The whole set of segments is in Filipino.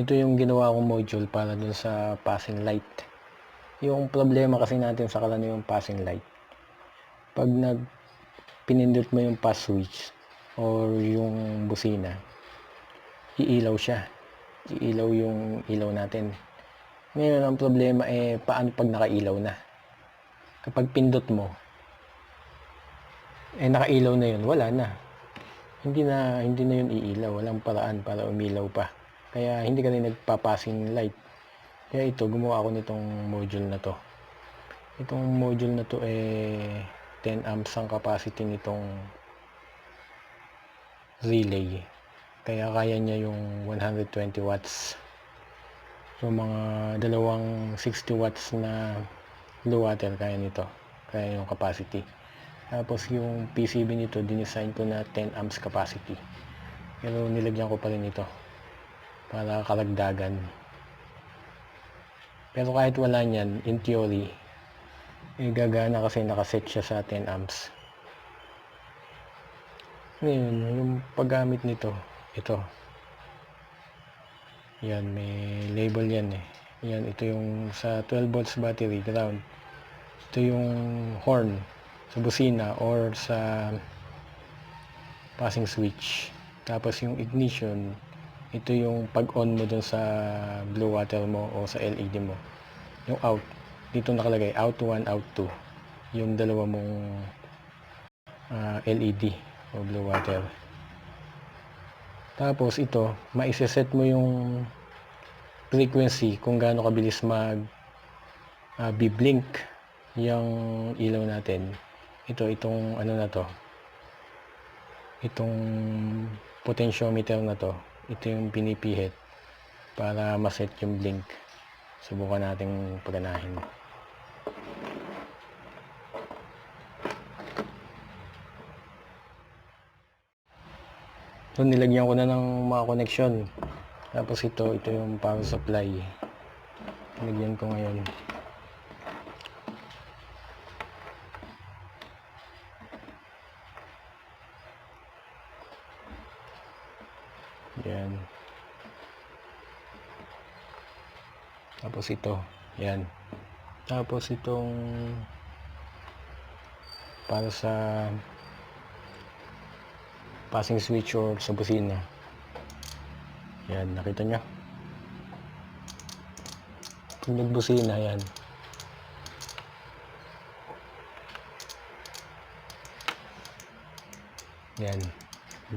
Ito yung ginawa kong module para dun sa passing light. Yung problema kasi natin sa karaniwang passing light, pag pinindot mo yung pass switch or yung busina, iilaw siya. Iilaw yung ilaw natin. Ngayon, ang problema paano pag nakailaw na? Kapag pindot mo, nakailaw na yun, wala na. Hindi na yun iilaw. Walang paraan para umilaw pa. Kaya hindi ka rin nagpa-passing light. Kaya ito, gumawa ako nitong module na to. Itong module na to 10 amps ang capacity nitong relay. Kaya kaya niya yung 120 watts. So mga dalawang 60 watts na low water kaya nito. Kaya yung capacity. Tapos yung PCB nito, dinesign ko na 10 amps capacity. Pero nilagyan ko pa rin ito para karagdagan. Pero kahit wala niyan, in theory, gagana kasi nakaset siya sa 10 amps. Ngayon, yung paggamit nito, ito. Yan, may label yan Yan, ito yung sa 12 volts battery, ground. Ito yung horn sa busina or sa passing switch. Tapos yung ignition, ito yung pag-on mo dun sa blue water mo o sa LED mo. Yung out, dito nakalagay out 1, out 2. Yung dalawa mong LED o blue water. Tapos ito, maiseset mo yung frequency kung gaano kabilis bi-blink yung ilaw natin. Itong ano na to, itong potentiometer na to, ito yung pinipihit para maset yung blink. Subukan nating paganahin. So nilagyan ko na ng mga connection. Tapos ito yung power supply. Nilagyan ko ngayon. Yan. Tapos ito, yan. Tapos itong para sa passing switch or sa busina. Yan, nakita nyo? Pag nagbusina, yan. Yan,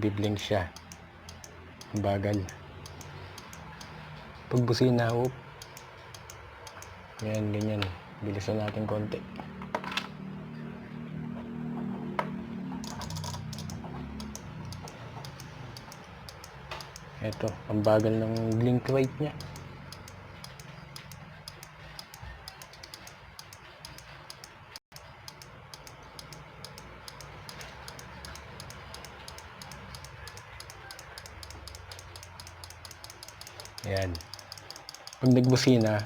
biblink siya. Bagal. Pag busina, yan, ganyan. Bilisan natin konti. Ito, ang bagal ng blink rate niya. Ayan. Pag nagbusina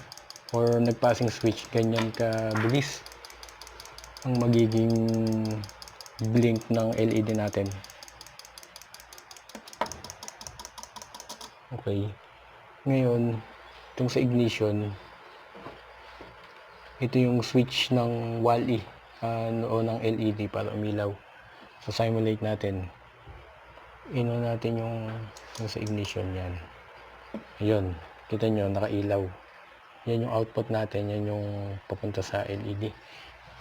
or nagpassing switch, ganyan kabilis ang magiging blink ng LED natin. Okay. Ngayon, itong sa ignition, ito yung switch ng wall-E o ng LED para umilaw. So, simulate natin. Ino natin yung sa ignition yan. Ayun. Kita nyo, nakailaw. Yan yung output natin. Yan yung papunta sa LED.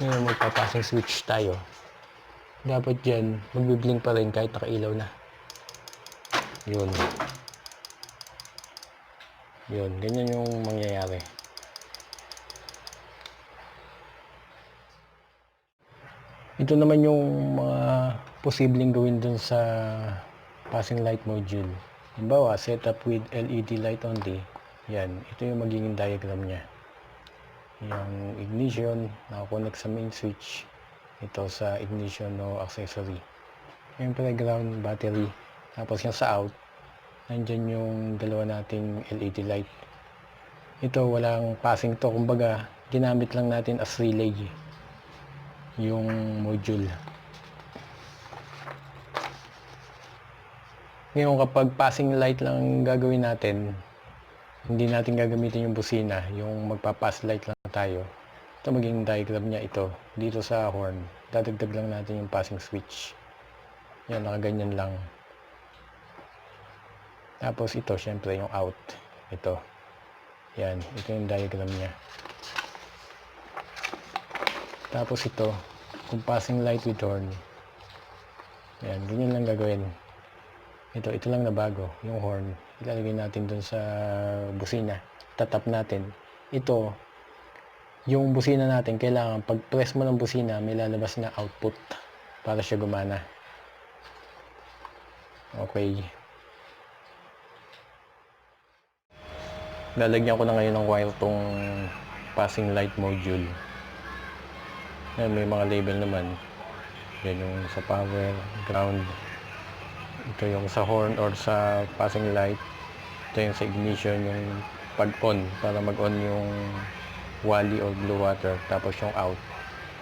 Ngayon, magpapassing switch tayo. Dapat yan, magbiblink pa rin kahit nakailaw na. Yun. Yun. Ganyan yung mangyayari. Ito naman yung mga posibleng gawin dun sa passing light module. Halimbawa, setup with LED light only. Yan. Ito yung magiging diagram niya. Yung ignition, nakakonect sa main switch. Ito sa ignition o accessory. Yung ground, battery. Tapos yung sa out, nandyan yung dalawa nating LED light. Ito, walang passing to. Kumbaga, ginamit lang natin as relay yung module. Ngayon, kapag passing light lang gagawin natin, hindi natin gagamitin yung busina, yung magpa-pass light lang tayo. Ito maging diagram niya ito. Dito sa horn, dadagdag lang natin yung passing switch. Yan, nakaganyan lang. Tapos ito, syempre yung out. Ito. Yan, ito yung diagram niya. Tapos ito, kung passing light with horn. Yan, ganyan lang gagawin. Ito lang na bago, yung horn. Ilalagay natin dun sa busina. Tatap natin. Ito, yung busina natin, kailangan pag press mo ng busina, may lalabas na output para siya gumana. Okay. Lalagyan ko na ngayon ng wire tong passing light module. Yan, may mga label naman. Yan yung sa power, ground. Ito yung sa horn or sa passing light. Ito yung sa ignition, yung pag-on para mag-on yung wally or blue water. Tapos yung out.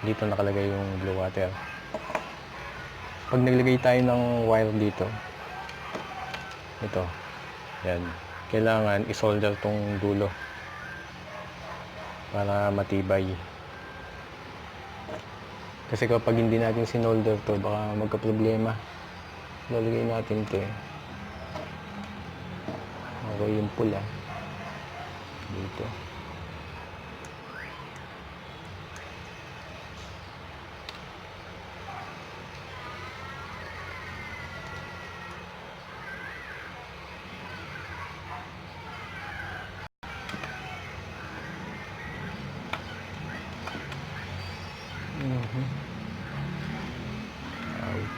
Dito nakalagay yung blue water. Pag naglagay tayo ng wire dito, ito. Yan. Kailangan isolder tong dulo para matibay. Kasi kapag hindi natin sinolder to, baka magka-problema. Lalagay natin to eh. Okay, yung pula. Dito. Out.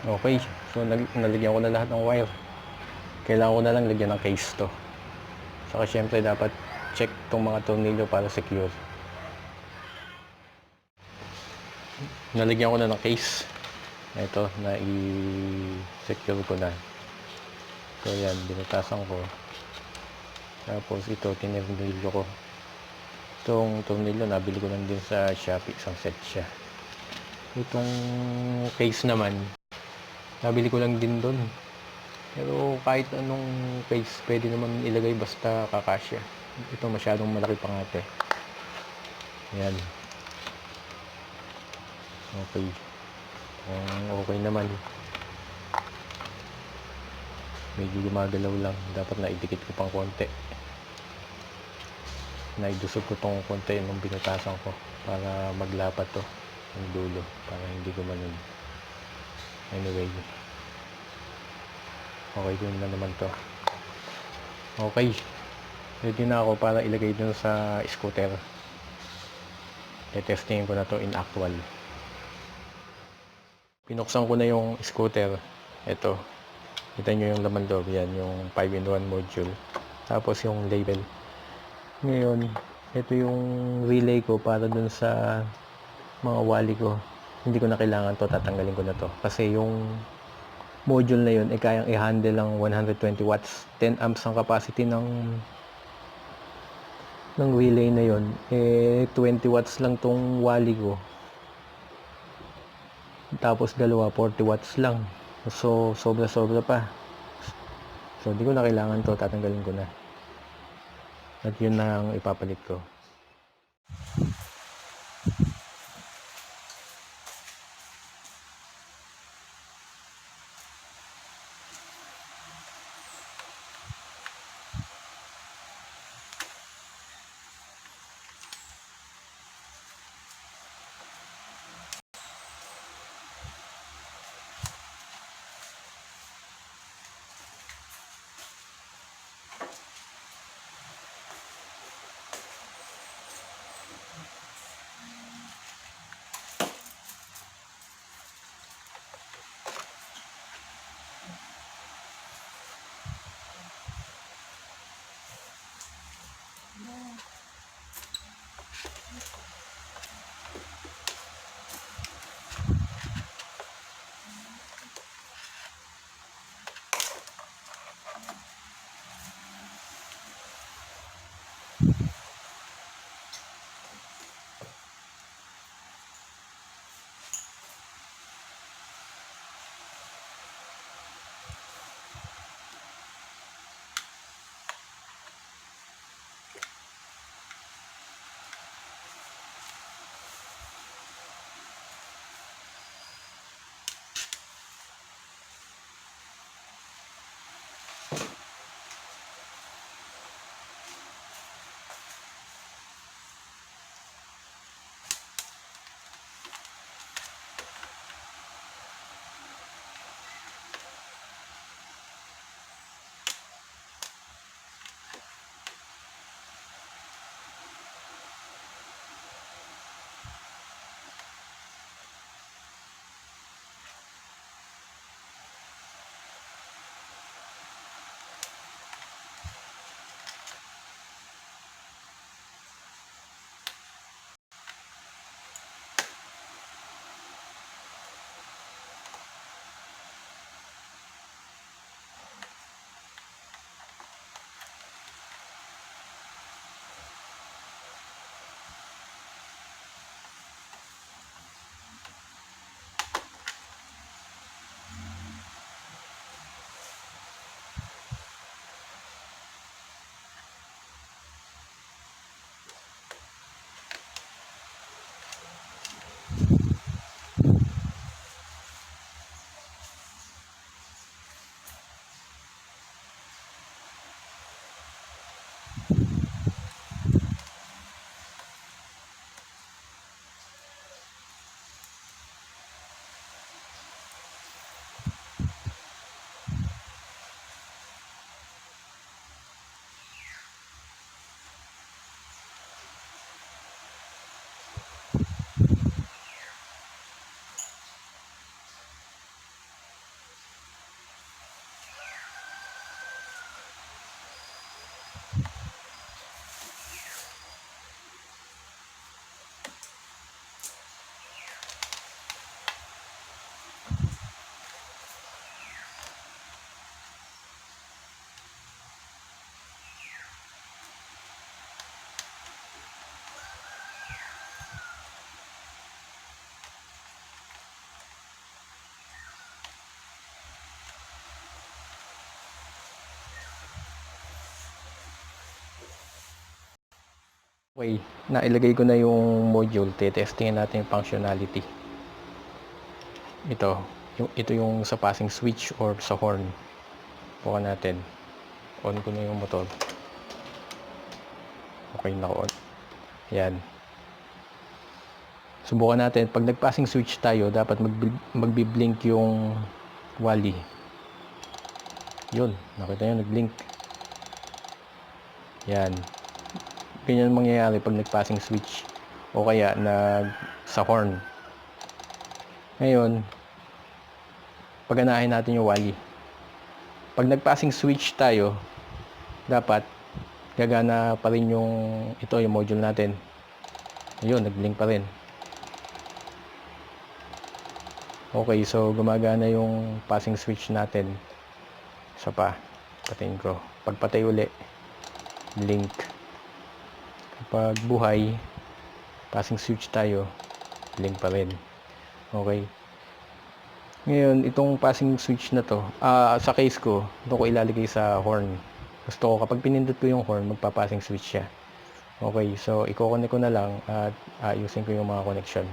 Okay, so nalagyan ko na lahat ng wire. Kailangan ko na lang lagyan ng case to. Saka syempre dapat check tong mga tornilyo para secure. Nalagyan ko na ng case. Ito, na i-secure ko na. So yan, binutasan ko. Tapos ito, tinernilyo ko. Itong tornilyo, nabili ko lang din sa Shopee. Isang set siya. Itong case naman, nabili ko lang din doon. Pero kahit anong case, pwede naman ilagay basta kakasya. Ito masyadong malaki pangate. Ayan. Okay. Okay naman. Medyo gumagalaw lang. Dapat naidikit ko pang konti. Naidusog ko tong konti nung binutasan ko para maglapat to yung dulo para hindi gumanon. Anyway, okay dun na naman to. Okay, ready na ako para ilagay dun sa scooter. Testingin ko na to in actual. Pinuksan ko na yung scooter. Ito, kita nyo yung laman loob. Yan, yung 5-in-1 module. Tapos yung label. Ngayon, ito yung relay ko para dun sa mga wali ko. Hindi ko na kailangan to, tatanggalin ko na to. Kasi yung module na yun, kayang i-handle ng 120 watts. 10 amps ang capacity ng relay na yun. 20 watts lang tong wali ko. Tapos dalawa, 40 watts lang. So, sobra-sobra pa. So, hindi ko na kailangan to, tatanggalin ko na. At yun na ang ipapalit ko. Okay, nailagay ko na yung module. Testingin natin yung functionality. Ito yung sa passing switch or sa horn. Bukan natin. On ko na yung motor. Okay, naka-on. Yan. Subukan natin. Pag nag-passing switch tayo, dapat magbi-blink yung wally. Yun, nakita nyo, nag-blink. Yan. Ganyan mangyayari pag nag-passing switch o kaya sa horn. Ngayon, paganahin natin yung wally. Pag nag-passing switch tayo, dapat gagana pa rin yung module natin. Ayun, nag-blink pa rin. Okay, so gumagana yung passing switch natin. Isa pa, patayin ko. Pagpatay uli, blink. Kapag buhay, passing switch tayo, blink pa rin. Okay. Ngayon, itong passing switch na to, sa case ko, ito ko ilalagay sa horn. Gusto ko, kapag pinindot ko yung horn, magpa-passing switch siya. Okay, so i-connect ko na lang at ayusin ko yung mga connection.